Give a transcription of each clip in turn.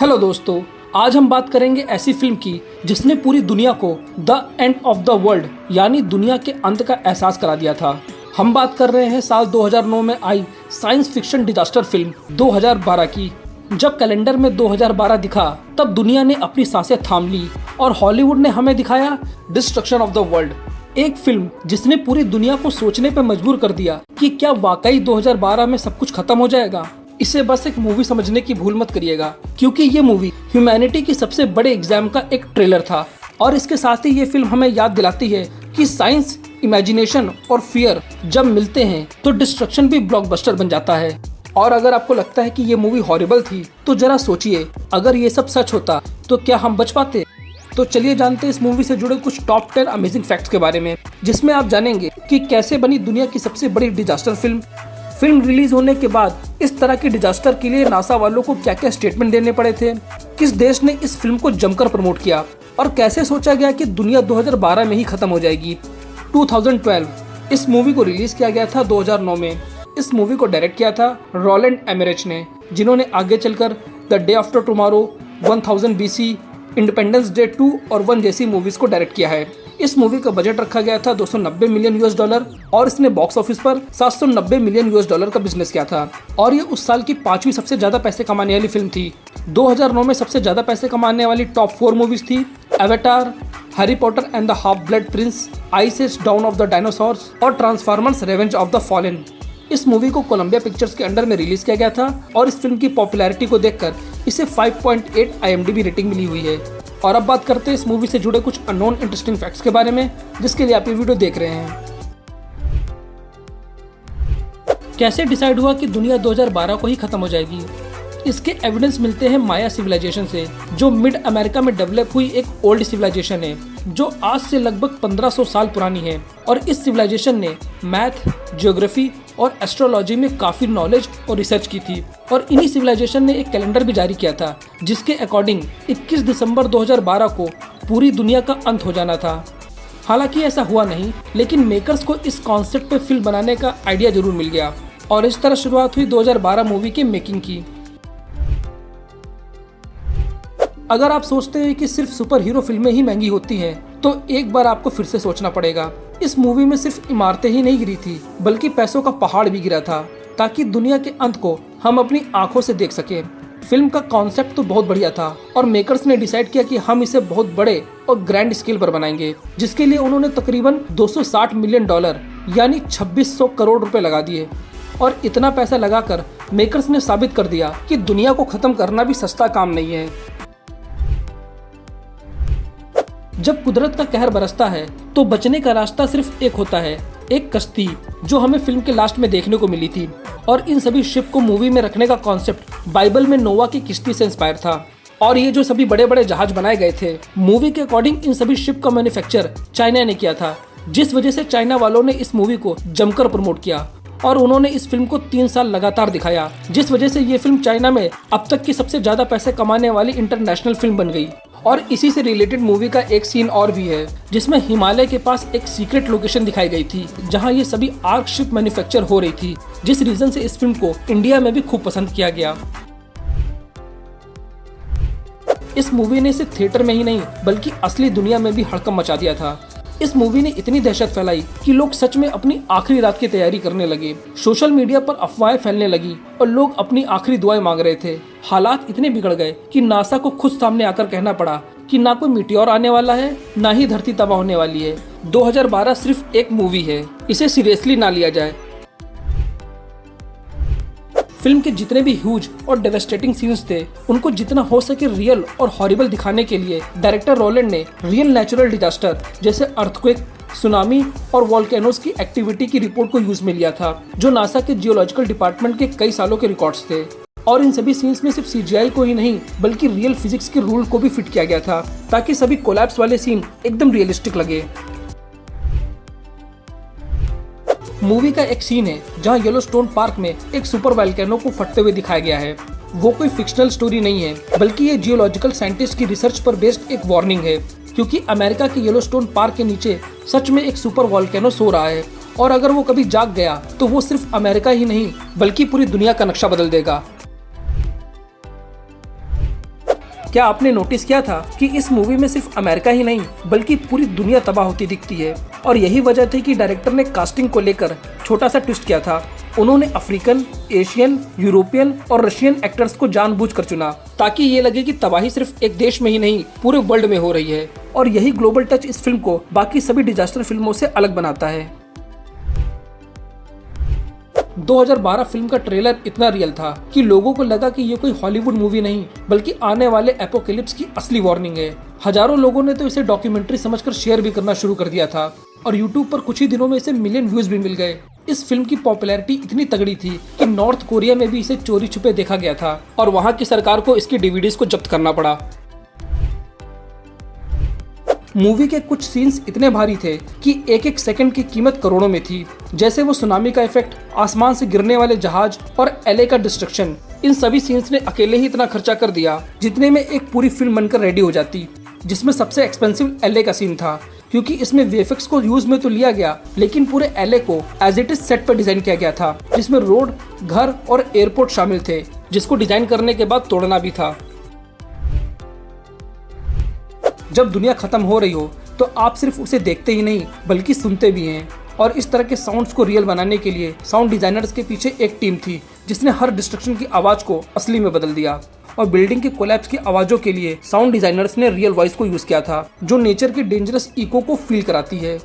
Hello दोस्तों, आज हम बात करेंगे ऐसी फिल्म की जिसने पूरी दुनिया को the end of the world यानी दुनिया के अंत का एहसास करा दिया था। हम बात कर रहे हैं साल 2009 में आई साइंस फिक्शन डिजास्टर फिल्म 2012 की। जब कैलेंडर में 2012 दिखा तब दुनिया ने अपनी सांसें थाम ली और हॉलीवुड ने हमें दिखाया डिस्ट्रक्शन ऑफ द वर्ल्ड। एक फिल्म जिसने पूरी दुनिया को सोचने पर मजबूर कर दिया कि क्या वाकई 2012 में सब कुछ खत्म हो जाएगा। इसे बस एक मूवी समझने की भूल मत करिएगा, क्योंकि ये मूवी ह्यूमैनिटी की सबसे बड़े एग्जाम का एक ट्रेलर था। और इसके साथ ही ये फिल्म हमें याद दिलाती है कि साइंस, इमेजिनेशन और फियर जब मिलते हैं तो डिस्ट्रक्शन भी ब्लॉकबस्टर बन जाता है। और अगर आपको लगता है कि ये मूवी हॉरिबल थी तो जरा सोचिए, अगर ये सब सच होता तो क्या हम बच पाते। तो चलिए जानते हैं इस मूवी से जुड़े कुछ टॉप 10 अमेजिंग फैक्ट्स के बारे में, जिसमें आप जानेंगे कि कैसे बनी दुनिया की सबसे बड़ी डिजास्टर फिल्म रिलीज होने के बाद इस तरह की डिजास्टर के लिए नासा वालों को क्या क्या स्टेटमेंट देने पड़े थे, किस देश ने इस फिल्म को जमकर प्रमोट किया और कैसे सोचा गया कि दुनिया 2012 में ही खत्म हो जाएगी। 2012 इस मूवी को रिलीज किया गया था 2009 में। इस मूवी को डायरेक्ट किया था रोलैंड एमरेच ने, जिन्होंने आगे चलकर the day after tomorrow, 1000 BC, independence day 2 और 1 जैसी मूवीज को डायरेक्ट किया है। इस मूवी का बजट रखा गया था $290 मिलियन और इसने बॉक्स ऑफिस पर $790 मिलियन का बिजनेस किया था। और ये उस साल की 5वीं सबसे ज्यादा पैसे कमाने वाली फिल्म थी। 2009 में सबसे ज्यादा पैसे कमाने वाली टॉप 4 मूवीज थी Avatar, Harry Potter and the half blood prince, ice age dawn of the dinosaurs और Transformers revenge of the fallen. इस मूवी को कोलंबिया पिक्चर्स के अंडर में रिलीज किया गया था और इस फिल्म की पॉपुलैरिटी को देखकर इसे 5.8 IMDb रेटिंग मिली हुई है। और अब बात करते हैं इस मूवी से जुड़े कुछ अननोन इंटरेस्टिंग फैक्ट्स के बारे में, जिसके लिए आप ये वीडियो देख रहे हैं। कैसे डिसाइड हुआ कि दुनिया 2012 को ही खत्म हो जाएगी? इसके एविडेंस मिलते हैं माया सिविलाइजेशन से, जो मिड अमेरिका में डेवलप हुई एक ओल्ड सिविलाइजेशन है जो आज से लगभग 1500 साल पुरानी है। और इस सिविलाइजेशन ने मैथ, ज्योग्राफी और एस्ट्रोलॉजी में काफी नॉलेज और रिसर्च की थी। और इन्हीं सिविलाइजेशन ने एक कैलेंडर भी जारी किया था जिसके अकॉर्डिंग 21 दिसंबर 2012 को पूरी दुनिया का अंत हो जाना था। हालांकि ऐसा हुआ नहीं, लेकिन मेकर्स को इस कॉन्सेप्ट पे फिल्म बनाने का आइडिया जरूर मिल गया और इस तरह शुरुआत हुई 2012 मूवी के मेकिंग की। अगर आप सोचते हैं कि सिर्फ सुपर हीरो फिल्में ही महंगी होती हैं, तो एक बार आपको फिर से सोचना पड़ेगा। इस मूवी में सिर्फ इमारतें ही नहीं गिरी थी, बल्कि पैसों का पहाड़ भी गिरा था, ताकि दुनिया के अंत को हम अपनी आंखों से देख सकें। फिल्म का कॉन्सेप्ट तो बहुत बढ़िया था और मेकर्स ने डिसाइड किया कि हम इसे बहुत बड़े और ग्रैंड स्केल पर बनाएंगे, जिसके लिए उन्होंने तकरीबन $260 मिलियन यानी 2600 करोड़ रुपए लगा दिए। और इतना पैसा लगाकर मेकर्स ने साबित कर दिया कि दुनिया को खत्म करना भी सस्ता काम नहीं है। जब कुदरत का कहर बरसता है तो बचने का रास्ता सिर्फ एक होता है, एक कश्ती, जो हमें फिल्म के लास्ट में देखने को मिली थी। और इन सभी शिप को मूवी में रखने का कॉन्सेप्ट बाइबल में नोवा की किश्ती से इंस्पायर था। और ये जो सभी बड़े बड़े जहाज बनाए गए थे, मूवी के अकॉर्डिंग इन सभी शिप का मैन्युफैक्चर चाइना ने किया था, जिस वजह से चाइना वालों ने इस मूवी को जमकर प्रमोट किया। और उन्होंने इस फिल्म को 3 साल लगातार दिखाया, जिस वजह से ये फिल्म चाइना में अब तक की सबसे ज्यादा पैसे कमाने वाली इंटरनेशनल फिल्म बन गई। और इसी से रिलेटेड मूवी का एक सीन और भी है, जिसमें हिमालय के पास एक सीक्रेट लोकेशन दिखाई गई थी जहां ये सभी आर्क शिप मैन्युफैक्चर हो रही थी, जिस रीजन से इस फिल्म को इंडिया में भी खूब पसंद किया गया। इस मूवी ने सिर्फ थिएटर में ही नहीं बल्कि असली दुनिया में भी हड़कंप मचा दिया था। इस मूवी ने इतनी दहशत फैलाई कि लोग सच में अपनी आखिरी रात की तैयारी करने लगे। सोशल मीडिया पर अफवाहें फैलने लगी और लोग अपनी आखिरी दुआएं मांग रहे थे। हालात इतने बिगड़ गए कि नासा को खुद सामने आकर कहना पड़ा कि ना कोई मीटियोर आने वाला है, ना ही धरती तबाह होने वाली है। 2012 सिर्फ एक मूवी है, इसे सीरियसली ना लिया जाए। फिल्म के जितने भी ह्यूज और डेवेस्टेटिंग सीन्स थे, उनको जितना हो सके रियल और हॉरिबल दिखाने के लिए डायरेक्टर रोलैंड ने रियल नेचुरल डिजास्टर जैसे अर्थक्वेक, सुनामी और वोल्केनोस की एक्टिविटी की रिपोर्ट को यूज में लिया था, जो नासा के जियोलॉजिकल डिपार्टमेंट के कई सालों के रिकॉर्ड्स थे। और इन सभी सीन्स में सिर्फ CGI को ही नहीं बल्कि रियल फिजिक्स के रूल को भी फिट किया गया था, ताकि सभी कोलैप्स वाले सीन एकदम रियलिस्टिक लगे। मूवी का एक सीन है जहां येलोस्टोन पार्क में एक सुपर वोल्केनो को फटते हुए दिखाया गया है। वो कोई फिक्शनल स्टोरी नहीं है, बल्कि ये जियोलॉजिकल साइंटिस्ट की रिसर्च पर बेस्ड एक वार्निंग है, क्योंकि अमेरिका के येलोस्टोन पार्क के नीचे सच में एक सुपर वोल्केनो सो रहा है। और अगर वो कभी जाग गया तो वो सिर्फ अमेरिका ही नहीं बल्कि पूरी दुनिया का नक्शा बदल देगा। क्या आपने नोटिस किया था कि इस मूवी में सिर्फ अमेरिका ही नहीं बल्कि पूरी दुनिया तबाह होती दिखती है। और यही वजह थी कि डायरेक्टर ने कास्टिंग को लेकर छोटा सा ट्विस्ट किया था। उन्होंने अफ्रीकन, एशियन, यूरोपियन और रशियन एक्टर्स को जानबूझकर चुना ताकि ये लगे कि तबाही सिर्फ एक देश में ही नहीं पूरे वर्ल्ड में हो रही है। और यही ग्लोबल टच इस फिल्म को बाकी सभी डिजास्टर फिल्मों से अलग बनाता है। 2012 फिल्म का ट्रेलर इतना रियल था कि लोगों को लगा कि ये कोई हॉलीवुड मूवी नहीं बल्कि आने वाले एपोकेलिप्स की असली वार्निंग है। हजारों लोगों ने तो इसे डॉक्यूमेंट्री समझकर शेयर भी करना शुरू कर दिया था और यूट्यूब पर कुछ ही दिनों में इसे मिलियन व्यूज भी मिल गए। इस फिल्म की पॉपुलैरिटी इतनी तगड़ी थी कि नॉर्थ कोरिया में भी इसे चोरी छुपे देखा गया था और वहाँ की सरकार को इसकी डीवीडीज को जब्त करना पड़ा। मूवी के कुछ सीन्स इतने भारी थे कि एक एक सेकंड की कीमत करोड़ों में थी, जैसे वो सुनामी का इफेक्ट, आसमान से गिरने वाले जहाज और एलए का डिस्ट्रक्शन। इन सभी सीन्स ने अकेले ही इतना खर्चा कर दिया जितने में एक पूरी फिल्म बनकर रेडी हो जाती। जिसमें सबसे एक्सपेंसिव एलए का सीन था क्योंकि इसमें वीएफएक्स को यूज में तो लिया गया लेकिन पूरे एलए को एज इट इज सेट पर डिजाइन किया गया था, जिसमें रोड, घर और एयरपोर्ट शामिल थे, जिसको डिजाइन करने के बाद तोड़ना भी था। जब दुनिया खत्म हो रही हो तो आप सिर्फ उसे देखते ही नहीं बल्कि सुनते भी हैं। और इस तरह के साउंड्स को रियल बनाने के लिए साउंड डिजाइनर्स के पीछे एक टीम थी जिसने हर डिस्ट्रक्शन की आवाज को असली में बदल दिया। और बिल्डिंग के कोलैप्स की आवाजों के लिए साउंड डिजाइनर्स ने रियल वॉइस को यूज किया था जो नेचर के डेंजरस इको को फील कराती है।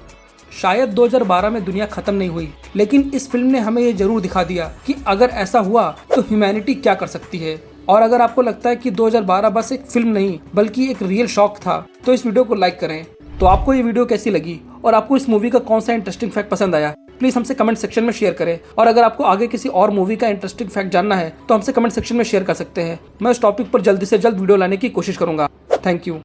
शायद 2012 में दुनिया खत्म नहीं हुई लेकिन इस फिल्म ने हमें ये जरूर दिखा दिया कि अगर ऐसा हुआ तो ह्यूमैनिटी क्या कर सकती है। और अगर आपको लगता है कि 2012 बस एक फिल्म नहीं बल्कि एक रियल शॉक था तो इस वीडियो को लाइक करें। तो आपको ये वीडियो कैसी लगी और आपको इस मूवी का कौन सा इंटरेस्टिंग फैक्ट पसंद आया, प्लीज हमसे कमेंट सेक्शन में शेयर करें। और अगर आपको आगे किसी और मूवी का इंटरेस्टिंग फैक्ट जानना है तो हमसे कमेंट सेक्शन में शेयर कर सकते हैं। मैं इस टॉपिक पर जल्दी से जल्द वीडियो लाने की कोशिश करूंगा। Thank you.